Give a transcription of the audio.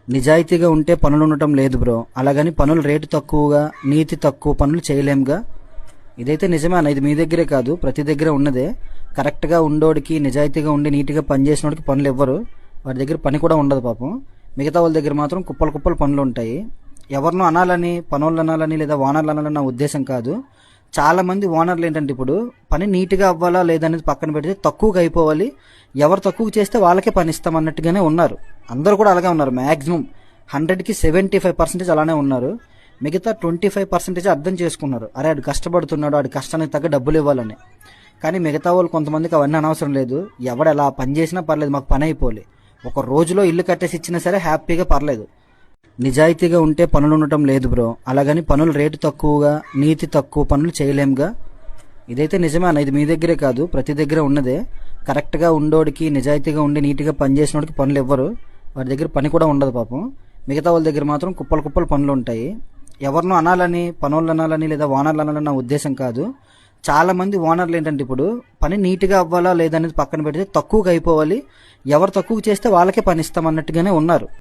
నిజాయితీగా ఉంటే పనులు ఉండటం లేదు బ్రో. అలాగని పనులు రేటు తక్కువగా, నీతి తక్కువ పనులు చేయలేంగా. ఇదైతే నిజమే అన్న, ఇది మీ దగ్గరే కాదు ప్రతి దగ్గర ఉన్నదే. కరెక్ట్గా ఉండోడికి, నిజాయితీగా ఉండి నీట్గా పని చేసినోడికి పనులు ఇవ్వరు. వాడి దగ్గర పని కూడా ఉండదు పాపం. మిగతా వాళ్ళ దగ్గర మాత్రం కుప్పలు కుప్పలు పనులు ఉంటాయి. ఎవరినో అనాలని, పనులు అనాలని లేదా ఓనర్లు అనాలని నా ఉద్దేశం కాదు. చాలా మంది ఓనర్లు ఏంటంటే ఇప్పుడు పని నీట్గా అవ్వాలా లేదనేది పక్కన పెడితే తక్కువగా అయిపోవాలి, ఎవరు తక్కువ చేస్తే వాళ్ళకే పని ఇస్తాం అన్నట్టుగానే ఉన్నారు. అందరూ కూడా అలాగే ఉన్నారు. మ్యాక్సిమం 100కి 75% అలానే ఉన్నారు. మిగతా 25% అర్థం చేసుకున్నారు, అరే ఆడు కష్టపడుతున్నాడు, ఆడి కష్టానికి తగ్గ డబ్బులు ఇవ్వాలని. కానీ మిగతా వాళ్ళు కొంతమందికి అవన్నీ అనవసరం లేదు. ఎవడు ఎలా పని చేసినా పర్లేదు, మాకు పని అయిపోవాలి. ఒక రోజులో ఇల్లు కట్టేసి ఇచ్చినా సరే హ్యాపీగా పర్లేదు. నిజాయితీగా ఉంటే పనులు ఉండటం లేదు బ్రో. అలాగని పనులు రేటు తక్కువగా, నీతి తక్కువ పనులు చేయలేంగా. ఇదైతే నిజమే అన్న, ఇది మీ దగ్గరే కాదు ప్రతి దగ్గర ఉన్నదే. కరెక్ట్గా ఉండోడికి, నిజాయితీగా ఉండి నీట్గా పని చేసినోడికి పనులు ఇవ్వరు. వాడి దగ్గర పని కూడా ఉండదు పాపం. మిగతా వాళ్ళ దగ్గర మాత్రం కుప్పలు కుప్పలు పనులు ఉంటాయి. ఎవరినో అనాలని, పనులు అనాలని లేదా ఓనర్లు అనాలని నా ఉద్దేశం కాదు. చాలా మంది ఓనర్లు ఏంటంటే ఇప్పుడు పని నీట్గా అవ్వాలా లేదనేది పక్కన పెడితే తక్కువగా అయిపోవాలి, ఎవరు తక్కువ చేస్తే వాళ్ళకే పని ఇస్తాం అన్నట్టుగానే ఉన్నారు.